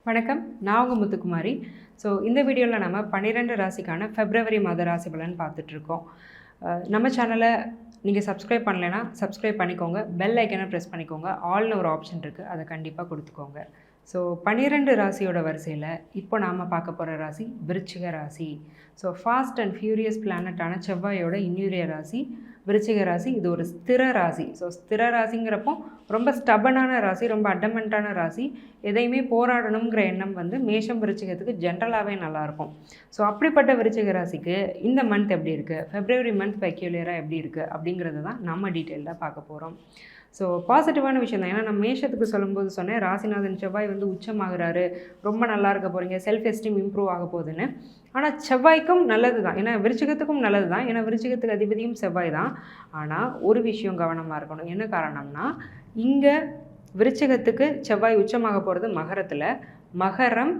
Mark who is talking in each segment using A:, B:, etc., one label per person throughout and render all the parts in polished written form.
A: வணக்கம், நான் உங்கள் முத்துக்குமாரி. இந்த வீடியோவில் நம்ம 12 ராசிக்கான ஃபெப்ரவரி மாத ராசி பலன் பார்த்துட்ருக்கோம். நம்ம சேனலை நீங்கள் சப்ஸ்கிரைப் பண்ணலைன்னா சப்ஸ்கிரைப் பண்ணிக்கோங்க. பெல் ஐக்கனை ப்ரெஸ் பண்ணிக்கோங்க. ஆல்னு ஒரு ஆப்ஷன் இருக்குது, அதை கண்டிப்பாக கொடுத்துக்கோங்க. 12 ராசியோட வரிசையில் இப்போ நாம் பார்க்க போகிற ராசி விருச்சிக ராசி. ஃபாஸ்ட் அண்ட் ஃபியூரியஸ் பிளானட்டான செவ்வாயோட இன்னுரிய ராசி விருச்சிக ராசி. இது ஒரு ஸ்திர ராசி. ஸ்திர ராசிங்கிறப்போ ரொம்ப ஸ்டபனான ராசி, ரொம்ப அடமெண்ட்டான ராசி. எதையுமே போராடணுங்கிற எண்ணம் மேஷம் விருச்சிகத்துக்கு ஜென்ரலாகவே நல்லாயிருக்கும். அப்படிப்பட்ட விருச்சிக ராசிக்கு இந்த மந்த் எப்படி இருக்குது, ஃபெப்ரவரி மந்த் பெக்யூலியராக எப்படி இருக்குது அப்படிங்கிறது தான் நம்ம டீட்டெயில்டாக பார்க்க போகிறோம். பாசிட்டிவான விஷயம் தான். ஏன்னா நான் மேஷத்துக்கு சொல்லும்போது சொன்னேன், ராசிநாதன் செவ்வாய் உச்சமாகிறாரு, ரொம்ப நல்லா இருக்க போகிறீங்க, செல்ஃப் எஸ்டீம் இம்ப்ரூவ் ஆக போகுதுன்னு. ஆனால் செவ்வாய்க்கும் நல்லது தான், ஏன்னா விருச்சிகத்துக்கும் நல்லது தான், ஏன்னா விருச்சிகத்துக்கு அதிபதியும் செவ்வாய் தான். ஆனால் ஒரு விஷயம் கவனமாக இருக்கணும். என்ன காரணம்னா, இங்கே விருச்சிகத்துக்கு செவ்வாய் உச்சமாக போகிறது மகரத்தில். மகரம்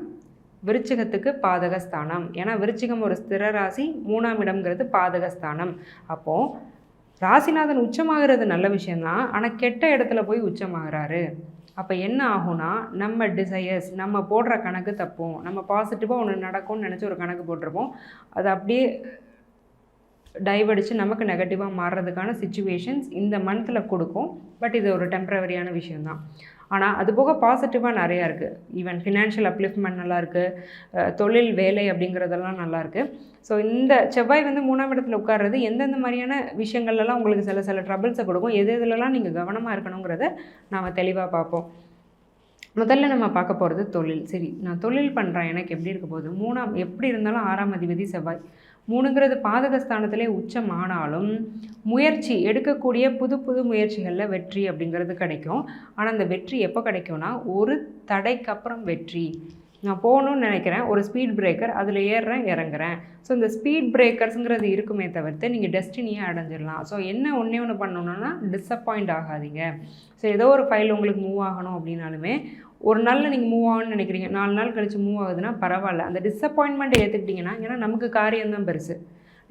A: விருச்சிகத்துக்கு பாதகஸ்தானம். ஏன்னா விருச்சிகம் ஒரு ஸ்திர ராசி, 3ஆம் இடம்ங்கிறது பாதகஸ்தானம். அப்போது ராசிநாதன் உச்சமாகிறது நல்ல விஷயந்தான், ஆனால் கெட்ட இடத்துல போய் உச்சமாகிறாரு. அப்போ என்ன ஆகும்னா, நம்ம டிசையர்ஸ், நம்ம போடுற கணக்கு தப்போம். நம்ம பாசிட்டிவாக ஒன்று நடக்கும்னு நினச்சி ஒரு கணக்கு போட்டிருப்போம், அது அப்படியே டைவடிச்சு நமக்கு நெகட்டிவாக மாறுறதுக்கான சிச்சுவேஷன்ஸ் இந்த மந்தில் கொடுக்கும். பட் இது ஒரு டெம்ப்ரவரியான விஷயந்தான். ஆனால் அது போக பாசிட்டிவாக நிறையா இருக்குது. ஈவன் ஃபினான்ஷியல் அப்லிஃப்ட்மெண்ட் நல்லாயிருக்கு, தொழில் வேலை அப்படிங்கிறதெல்லாம் நல்லாயிருக்கு. இந்த செவ்வாய் 3ஆம் இடத்துல உட்கார்றது எந்தெந்த மாதிரியான விஷயங்கள்லாம் உங்களுக்கு சில ட்ரபிள்ஸை கொடுக்கும், எது எதுலலாம் நீங்கள் கவனமாக இருக்கணுங்கிறத நாம் தெளிவாக பார்ப்போம். முதல்ல நம்ம பார்க்க போகிறது தொழில். சரி, நான் தொழில் பண்ணுறேன், எனக்கு எப்படி இருக்க போகுது? 3ஆம் எப்படி இருந்தாலும் 6ஆம் அதிபதி செவ்வாய். 3ங்கிறது பாதகஸ்தானத்திலே உச்சமானாலும் முயற்சி எடுக்கக்கூடிய புது முயற்சிகளில் வெற்றி அப்படிங்கிறது கிடைக்கும். ஆனால் அந்த வெற்றி எப்போ கிடைக்கும்னா, ஒரு தடைக்கு அப்புறம் வெற்றி. நான் போகணுன்னு நினைக்கிறேன், ஒரு ஸ்பீட் பிரேக்கர், அதில் ஏறுறேன் இறங்குறேன். இந்த ஸ்பீட் பிரேக்கர்ஸுங்கிறது இருக்குமே தவிர்த்து நீங்கள் டெஸ்டினியை அடைஞ்சிடலாம். என்ன ஒன்று பண்ணணுன்னா, டிஸப்பாயிண்ட் ஆகாதீங்க. ஏதோ ஒரு ஃபைல் உங்களுக்கு மூவ் ஆகணும் அப்படின்னாலுமே, ஒரு நாளில் நீங்கள் மூவ் ஆகணும்னு நினைக்கிறீங்க, 4 நாள் கழித்து மூவ் ஆகுதுன்னா பரவாயில்ல. அந்த டிஸப்பாயின்மெண்ட்டை ஏற்றுக்கிட்டிங்கன்னா, ஏன்னா நமக்கு காரியம்தான் பெருசு,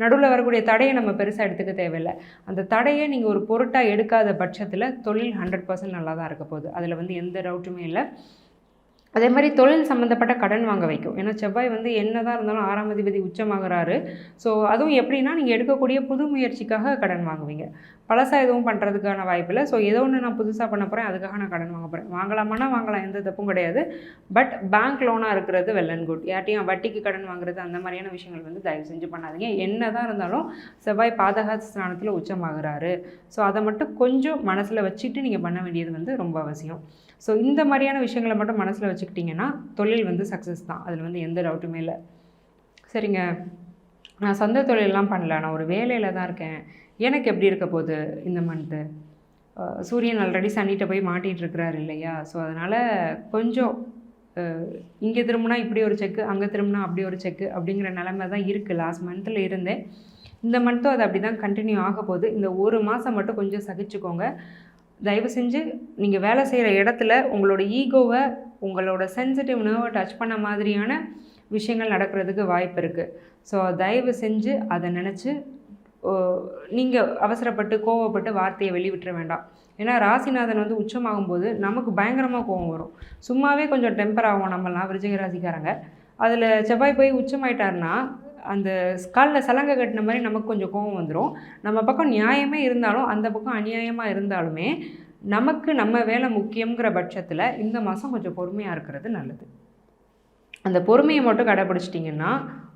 A: நடுவில் வரக்கூடிய தடையை நம்ம பெருசாக எடுத்துக்க தேவையில்லை. அந்த தடையை நீங்கள் ஒரு பொருட்டாக எடுக்காத பட்சத்தில் தொழில் 100% நல்லா தான் இருக்க போகுது. அதில் எந்த டவுட்டுமே இல்லை. அதே மாதிரி தொழில் சம்மந்தப்பட்ட கடன் வாங்க வைக்கும். ஏன்னா செவ்வாய் என்ன தான் இருந்தாலும் 6ஆம் அதிபதி உச்சமாகிறாரு. அதுவும் எப்படின்னா, நீங்கள் எடுக்கக்கூடிய புது முயற்சிக்காக கடன் வாங்குவீங்க. பழசாக எதுவும் பண்ணுறதுக்கான வாய்ப்பில்லை. ஏதோ ஒன்று நான் புதுசாக பண்ண போகிறேன், அதுக்காக நான் கடன் வாங்க போகிறேன். வாங்கலாமான்னா வாங்கலாம், எந்த தப்பும் கிடையாது. பட் பேங்க் லோனாக இருக்கிறது வெல் அண்ட் குட். யார்ட்டையும் வட்டிக்கு கடன் வாங்குறது அந்த மாதிரியான விஷயங்கள் தயவு செஞ்சு பண்ணாதீங்க. என்ன தான் இருந்தாலும் செவ்வாய் பாதகஸ்தானத்தில் உச்சமாகிறாரு. அதை மட்டும் கொஞ்சம் மனசில் வச்சுட்டு நீங்கள் பண்ண வேண்டியது ரொம்ப அவசியம். இந்த மாதிரியான விஷயங்களை மட்டும் மனசில் வச்சுக்கிட்டிங்கன்னா தொழில் சக்ஸஸ் தான். அதில் எந்த டவுட்டுமே இல்லை. சரிங்க, நான் சொந்த தொழிலெலாம் பண்ணல, நான் ஒரு வேலையில் தான் இருக்கேன், எனக்கு எப்படி இருக்க போகுது இந்த மந்த்து? சூரியன் ஆல்ரெடி சனிகிட்ட போய் மாட்டிகிட்டு இருக்கிறாரு இல்லையா? அதனால் கொஞ்சம் இங்கே திரும்பினா இப்படி ஒரு செக்கு, அங்கே திரும்பினா அப்படி ஒரு செக்கு அப்படிங்கிற நிலைமை தான் இருக்குது. லாஸ்ட் மந்தில் இருந்தேன், இந்த மந்த்தும் அது அப்படி தான் கண்டினியூ ஆக போகுது. இந்த ஒரு மாதம் மட்டும் கொஞ்சம் சகிச்சுக்கோங்க. தயவு செஞ்சு நீங்கள் வேலை செய்கிற இடத்துல உங்களோட ஈகோவை, உங்களோட சென்சிட்டிவ் நர்வை டச் பண்ண மாதிரியான விஷயங்கள் நடக்கிறதுக்கு வாய்ப்பு இருக்குது. தயவு செஞ்சு அதை நினச்சி நீங்கள் அவசரப்பட்டு கோவப்பட்டு வார்த்தையை வெளிவிட்டுற வேண்டாம். ஏன்னா ராசிநாதன் உச்சமாகும்போது நமக்கு பயங்கரமாக கோவம் வரும். சும்மாவே கொஞ்சம் டெம்பர் ஆகும் நம்மலாம் விருச்சிக ராசிக்காரங்க. அதில் செவ்வாய் போய் உச்சமாயிட்டாருன்னா அந்த காலில் சலங்கை கட்டின மாதிரி நமக்கு கொஞ்சம் கோவம் வந்துடும். நம்ம பக்கம் நியாயமே இருந்தாலும் அந்த பக்கம் அநியாயமாக இருந்தாலுமே நமக்கு நம்ம வேலை முக்கியங்கிற பட்சத்தில் இந்த மாதம் கொஞ்சம் பொறுமையாக இருக்கிறது நல்லது. அந்த பொறுமையை மட்டும் கடைப்பிடிச்சிட்டிங்கன்னா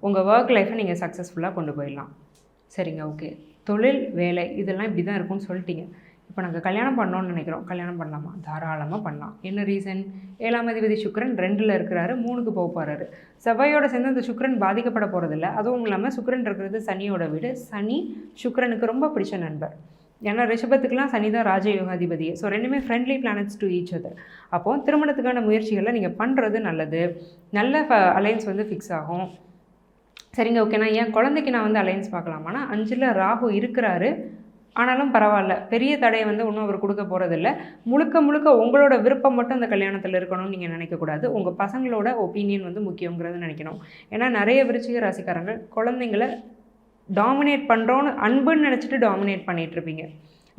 A: உங்கள் ஒர்க் லைஃப்பை நீங்கள் சக்ஸஸ்ஃபுல்லாக கொண்டு போயிடலாம். சரிங்க, ஓகே. தொழில் வேலை இதெல்லாம் இப்படி தான் இருக்கும்னு சொல்லிட்டீங்க. இப்போ நாங்கள் கல்யாணம் பண்ணோன்னு நினைக்கிறோம், கல்யாணம் பண்ணலாமா? தாராளமாக பண்ணலாம். என்ன ரீசன்? 7ஆம் அதிபதி சுக்கிரன் 2ல் இருக்கிறாரு, 3க்கு போக போகிறாரு. செவ்வாயோட சேர்ந்து அந்த சுக்கிரன் பாதிக்கப்பட போகிறதில்ல. அதுவும் இல்லாமல் சுக்கிரன் இருக்கிறது சனியோட வீடு. சனி சுக்கிரனுக்கு ரொம்ப பிடிச்ச நண்பர். ஏன்னா ரிஷபத்துக்குலாம் சனி தான் ராஜயோகாதிபதியே. ரெண்டுமே friendly planets to each other. அப்போது திருமணத்துக்கான முயற்சிகளை நீங்கள் பண்ணுறது நல்லது. நல்ல அலைன்ஸ் ஃபிக்ஸ் ஆகும். சரிங்க, ஓகே. நான் என் குழந்தைக்கு நான் அலைன்ஸ் பார்க்கலாமான்னா, 5ல் ராகு இருக்கிறாரு, ஆனாலும் பரவாயில்ல, பெரிய தடையை ஒன்றும் அவர் கொடுக்க போகிறதில்ல. முழுக்க உங்களோட விருப்பம் மட்டும் அந்த கல்யாணத்தில் இருக்கணும்னு நீங்கள் நினைக்கக்கூடாது. உங்கள் பசங்களோட ஒப்பீனியன் முக்கியங்கிறது நினைக்கணும். ஏன்னா நிறைய விருச்சிக ராசிக்காரங்க குழந்தைங்கள டாமினேட் பண்ணுறோன்னு அன்புன்னு நினச்சிட்டு டாமினேட் பண்ணிகிட்ருப்பீங்க.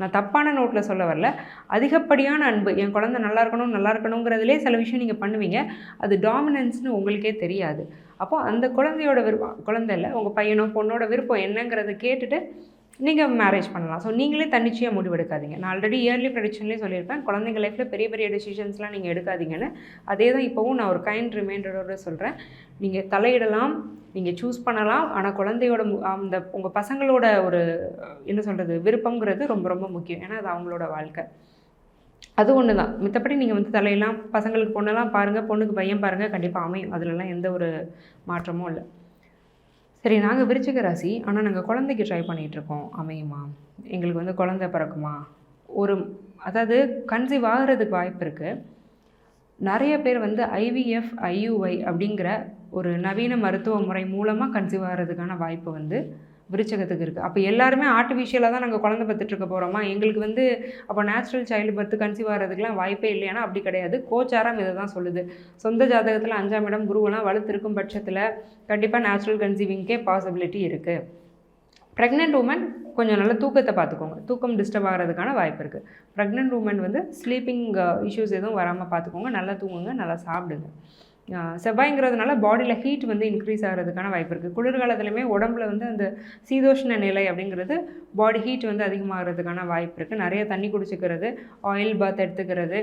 A: நான் தப்பான நோட்டில் சொல்ல வரல. அதிகப்படியான அன்பு, என் குழந்தை நல்லா இருக்கணும் நல்லா இருக்கணுங்கிறதுலே சில விஷயம் நீங்கள் பண்ணுவீங்க. அது டாமினன்ஸ்னு உங்களுக்கே தெரியாது. அப்போ அந்த குழந்தையோட விருப்பம், குழந்தை இல்லை உங்கள் பையனோ பொண்ணோட விருப்பம் என்னங்கிறத கேட்டுட்டு நீங்கள் மேரேஜ் பண்ணலாம். ஸோ நீங்களே தன்னிச்சையாக முடிவெடுக்காதீங்க. நான் ஆல்ரெடி இயர்லி ப்ரெடிக்ஷன்லேயே சொல்லியிருப்பேன், குழந்தைங்க லைஃப்பில் பெரிய பெரிய டெசிஷன்ஸ்லாம் நீங்கள் எடுக்காதீங்கன்னு. அதே தான் இப்போவும் நான் ஒரு கைண்ட் ரிமைண்டரோடு சொல்கிறேன். நீங்கள் தலையிடலாம், நீங்கள் சூஸ் பண்ணலாம், ஆனால் குழந்தையோட அந்த உங்கள் பசங்களோட ஒரு என்ன சொல்கிறது விருப்பங்கிறது ரொம்ப ரொம்ப முக்கியம். ஏன்னா அது அவங்களோட வாழ்க்கை. அது ஒன்று தான். மித்தபடி நீங்கள் வந்து தலையெல்லாம் பசங்களுக்கு பொண்ணெல்லாம் பாருங்கள், பொண்ணுக்கு பையன் பாருங்கள், கண்டிப்பாக அமையும். அதிலலாம் எந்த ஒரு மாற்றமும் இல்லை. சரி, நாங்கள் விருச்சிக ராசி, ஆனால் நாங்கள் குழந்தைக்கு ட்ரை பண்ணிகிட்ருக்கோம், அமையுமா? எங்களுக்கு வந்து குழந்தை பிறக்குமா? ஒரு அதாவது கன்சீவ் ஆகிறதுக்கு வாய்ப்பு இருக்குது. நிறைய பேர் வந்து ஐவிஎஃப், ஐயுஐ அப்படிங்கிற ஒரு நவீன மருத்துவ முறை மூலமாக கன்சீவ் ஆகிறதுக்கான வாய்ப்பு வந்து விருச்சகத்துக்கு இருக்குது. அப்போ எல்லாருமே ஆர்டிஃபிஷியலாக தான் நாங்கள் குழந்தை பெற்றுட்ருக்க போகிறோமா? எங்களுக்கு வந்து அப்போ நேச்சுரல் சைல்டு பர்த் கன்சீவ் ஆகிறதுக்குலாம் வாய்ப்பே இல்லையானா அப்படி கிடையாது. கோச்சாரம் இதை தான் சொல்லுது. சொந்த ஜாதகத்தில் 5ஆம் இடம் குருவெல்லாம் வலுத்திருக்கும் பட்சத்தில் கண்டிப்பாக நேச்சுரல் கன்சீவிங்க்கே பாசிபிலிட்டி இருக்குது. ப்ரெக்னென்ட் உமன் கொஞ்சம் நல்லா தூக்கத்தை பார்த்துக்கோங்க. தூக்கம் டிஸ்டர்ப் ஆகிறதுக்கான வாய்ப்பு இருக்குது. ப்ரெக்னென்ட் உமன் வந்து ஸ்லீப்பிங் இஷ்யூஸ் எதுவும் வராமல் பார்த்துக்கோங்க. நல்லா தூங்குங்க, நல்லா சாப்பிடுங்க. செவ்வாய்ங்கிறதுனால பாடியில் ஹீட் வந்து இன்க்ரீஸ் ஆகிறதுக்கான வாய்ப்பு இருக்குது. குளிர்காலத்துலையுமே உடம்புல வந்து அந்த சீதோஷ்ண நிலை அப்படிங்கிறது பாடி ஹீட் வந்து அதிகமாகிறதுக்கான வாய்ப்பு இருக்குது. நிறைய தண்ணி குடிச்சிக்கிறது, ஆயில் பாத் எடுத்துக்கிறது,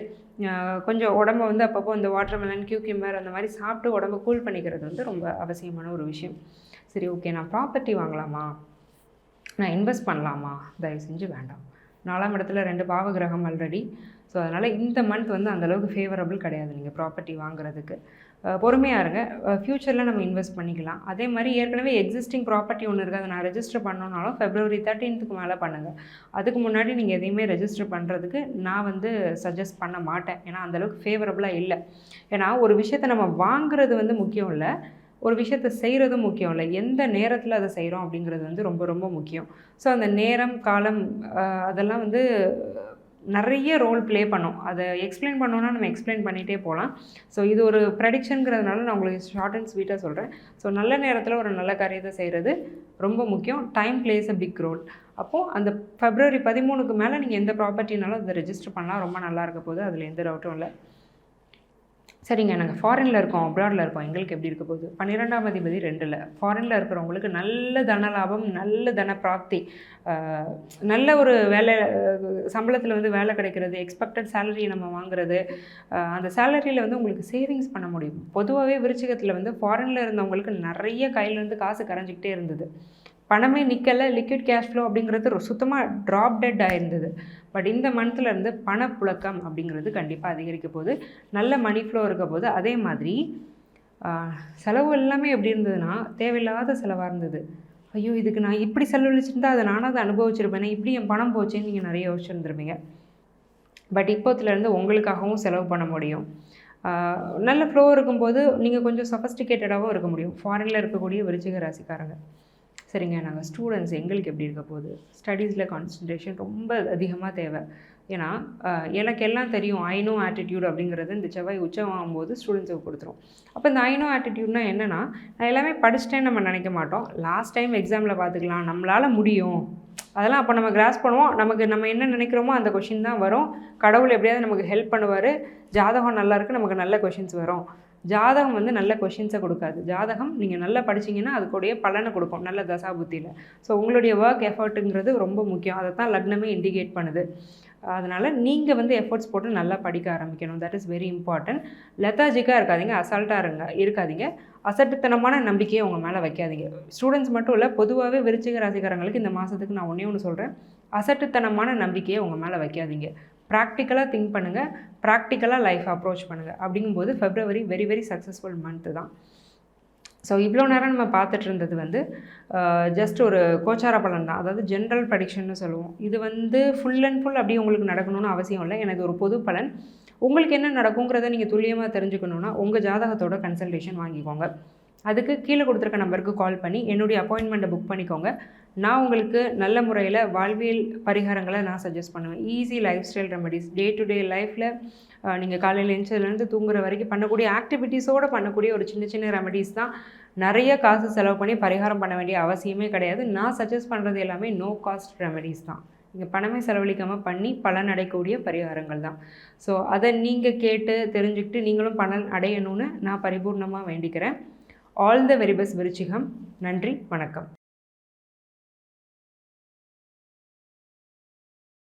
A: கொஞ்சம் உடம்பை வந்து அப்பப்போ இந்த வாட்டர்மெலன், கியூக்கிம்பர் அந்த மாதிரி சாப்பிட்டு உடம்பை கூல் பண்ணிக்கிறது வந்து ரொம்ப அவசியமான ஒரு விஷயம். சரி, ஓகே, நான் ப்ராப்பர்ட்டி வாங்கலாமா, நான் இன்வெஸ்ட் பண்ணலாமா? தயவு செஞ்சு வேண்டாம். 4ஆம் இடத்துல 2 பாவகிரகம் ஆல்ரெடி. ஸோ அதனால் இந்த மந்த் வந்து அந்தளவுக்கு ஃபேவரபிள் கிடையாது நீங்கள் ப்ராப்பர்ட்டி வாங்குறதுக்கு. பொறுமையாக இருங்க. ஃப்யூச்சரில் நம்ம இன்வெஸ்ட் பண்ணிக்கலாம். அதே மாதிரி ஏற்கனவே எக்ஸிஸ்டிங் ப்ராப்பர்ட்டி ஒன்று இருக்குது, அதை நான் ரெஜிஸ்டர் பண்ணணுன்னாலும் February 13th மேலே பண்ணுங்கள். அதுக்கு முன்னாடி நீங்கள் எதையுமே ரெஜிஸ்டர் பண்ணுறதுக்கு நான் வந்து சஜஸ்ட் பண்ண மாட்டேன். ஏன்னா அந்தளவுக்கு ஃபேவரபுளாக இல்லை. ஏன்னா ஒரு விஷயத்தை நம்ம வாங்குறது வந்து முக்கியம் இல்லை, ஒரு விஷயத்தை செய்கிறதும் முக்கியம் இல்லை, எந்த நேரத்தில் அதை செய்கிறோம் அப்படிங்கிறது வந்து ரொம்ப ரொம்ப முக்கியம். ஸோ அந்த நேரம், காலம் அதெல்லாம் வந்து நிறைய ரோல் ப்ளே பண்ணும். அதை எக்ஸ்பிளைன் பண்ணோன்னா நம்ம எக்ஸ்பிளைன் பண்ணிகிட்டே போகலாம். ஸோ இது ஒரு ப்ரெடிக்ஷனுங்கிறதுனால நான் உங்களுக்கு ஷார்ட் அண்ட் ஸ்வீட்டாக சொல்கிறேன். ஸோ நல்ல நேரத்தில் ஒரு நல்ல காரியத்தை செய்கிறது ரொம்ப முக்கியம். Time place a big role. அப்போது அந்த February 13க்கு மேலே நீங்கள் எந்த ப்ராப்பர்ட்டினாலும் அதை ரெஜிஸ்டர் பண்ணலாம். ரொம்ப நல்லா இருக்க போகுது, அதில் எந்த டவுட்டும் இல்லை. சரிங்க, நாங்கள் ஃபாரினில் இருக்கோம், அப்ராடில் இருக்கோம், எங்களுக்கு எப்படி இருக்க போகுது? 12ஆம் அதிபதி 2ல். ஃபாரினில் இருக்கிறவங்களுக்கு நல்ல தன லாபம், நல்ல தன பிராப்தி, நல்ல ஒரு வேலை, சம்பளத்தில் வந்து வேலை கிடைக்கிறது, எக்ஸ்பெக்டட் சேலரி நம்ம வாங்குறது, அந்த சேலரியில் வந்து உங்களுக்கு சேவிங்ஸ் பண்ண முடியும். பொதுவாகவே விருச்சிகத்தில் வந்து ஃபாரினில் இருந்தவங்களுக்கு நிறைய கையிலேருந்து காசு கரைஞ்சிக்கிட்டே இருந்தது. பணமே நிற்கலை, லிக்விட் கேஷ் ஃப்ளோ அப்படிங்கிறது சுத்தமாக ட்ராப் டெட் ஆயிருந்தது. பட் இந்த மந்த்லேருந்து பணப்புழக்கம் அப்படிங்கிறது கண்டிப்பாக அதிகரிக்க போகுது. நல்ல மணி ஃப்ளோ இருக்க போது. அதே மாதிரி செலவு எல்லாமே எப்படி இருந்ததுன்னா தேவையில்லாத செலவாக இருந்தது. ஐயோ, இதுக்கு நான் இப்படி செலவழிச்சிருந்தா அதை நானும் அதை அனுபவிச்சிருப்பேனே, இப்படி என் பணம் போச்சேன்னு நீங்கள் நிறைய யோசிச்சுருந்துருப்பீங்க. பட் இப்போத்துலேருந்து உங்களுக்காகவும் செலவு பண்ண முடியும். நல்ல ஃப்ளோ இருக்கும்போது நீங்கள் கொஞ்சம் சொஃபஸ்டிகேட்டடாகவும் இருக்க முடியும். ஃபாரினில் இருக்கக்கூடிய விருச்சிக ராசிக்காரங்க. சரிங்க, நாங்கள் ஸ்டூடெண்ட்ஸ், எங்களுக்கு எப்படி இருக்க போகுது? ஸ்டடீஸில் கான்சன்ட்ரேஷன் ரொம்ப அதிகமாக தேவை. ஏன்னா எனக்கு எல்லாம் தெரியும், ஐ நோ ஆட்டிடியூட் அப்படிங்கிறது இந்த செவ்வாய் உச்சமாகும்போது ஸ்டூடெண்ட்ஸுக்கு கொடுத்துரும். அப்போ இந்த ஐ நோ ஆட்டிடியூட்னா என்னென்னா, நான் எல்லாமே படிச்சிட்டேன்னு நம்ம நினைக்க மாட்டோம். லாஸ்ட் டைம் எக்ஸாமில் பார்த்துக்கலாம், நம்மளால் முடியும், அதெல்லாம் அப்போ நம்ம கிராஸ் பண்ணுவோம். நம்ம என்ன நினைக்கிறோமோ அந்த கொஷின் தான் வரும். கடவுள் எப்படியாவது நமக்கு ஹெல்ப் பண்ணுவார். ஜாதகம் நல்லா இருக்குது, நமக்கு நல்ல கொஷின்ஸ் வரும். ஜாதகம் வந்து நல்ல கொஷின்ஸை கொடுக்காது. ஜாதகம் நீங்கள் நல்லா படிச்சிங்கன்னா அதுக்குடைய பலனை கொடுக்கும், நல்ல தசாபுத்தியில். ஸோ உங்களுடைய ஒர்க் எஃபர்ட்டுங்கிறது ரொம்ப முக்கியம். அதை தான் லக்னமே இண்டிகேட் பண்ணுது. அதனால் நீங்கள் வந்து எஃபர்ட்ஸ் போட்டு நல்லா படிக்க ஆரம்பிக்கணும். That is very important. லெத்தாஜிக்காக இருக்காதிங்க, அசால்ட்டாக இருக்காதிங்க. அசட்டுத்தனமான நம்பிக்கையை உங்கள் மேலே வைக்காதீங்க. ஸ்டூடெண்ட்ஸ் மட்டும் இல்லை, பொதுவாகவே விருச்சிக ராசிக்காரங்களுக்கு இந்த மாதத்துக்கு நான் ஒன்று சொல்கிறேன், அசட்டுத்தனமான நம்பிக்கையை உங்கள் மேலே வைக்காதீங்க. ப்ராக்டிக்கலாக திங்க் பண்ணுங்கள், ப்ராக்டிக்கலாக லைஃப் அப்ரோச் பண்ணுங்கள். அப்படிங்கும்போது February very very successful month தான். ஸோ இவ்வளோ நேரம் நம்ம பார்த்துட்டு இருந்தது வந்து ஜஸ்ட் ஒரு கோச்சார பலன் தான், அதாவது ஜென்ரல் ப்ரெடிக்ஷன்னு சொல்லுவோம். இது வந்து ஃபுல் அண்ட் ஃபுல் அப்படி உங்களுக்கு நடக்கணும்னு அவசியம் இல்லை. எனக்கு ஒரு பொது பலன். உங்களுக்கு என்ன நடக்குங்கிறத நீங்கள் துல்லியமாக தெரிஞ்சுக்கணுன்னா உங்கள் ஜாதகத்தோட கன்சல்டேஷன் வாங்கிக்கோங்க. அதுக்கு கீழே கொடுத்துருக்க நம்பருக்கு கால் பண்ணி என்னுடைய அப்பாயின்மெண்ட்டை புக் பண்ணிக்கோங்க. நான் உங்களுக்கு நல்ல முறையில் வாழ்வியல் பரிகாரங்களை நான் சஜஸ்ட் பண்ணுவேன். Easy life style remedies, day to day லைஃப்பில் நீங்கள் காலையில் எழுந்ததுலேருந்து தூங்குற வரைக்கும் பண்ணக்கூடிய ஆக்டிவிட்டீஸோடு பண்ணக்கூடிய ஒரு சின்ன சின்ன ரெமெடிஸ் தான். நிறைய காசு செலவு பண்ணி பரிகாரம் பண்ண வேண்டிய அவசியமே கிடையாது. நான் சஜஸ்ட் பண்ணுறது எல்லாமே நோ காஸ்ட் ரெமெடிஸ் தான். நீங்கள் பணமே செலவழிக்காமல் பண்ணி பலன் அடையக்கூடிய பரிகாரங்கள் தான். ஸோ அதை நீங்கள் கேட்டு தெரிஞ்சுக்கிட்டு நீங்களும் பலன் அடையணும்னு நான் பரிபூர்ணமாக வேண்டிக்கிறேன். ஆல் த வெரி பெஸ்ட் விருச்சிகம். நன்றி, வணக்கம்.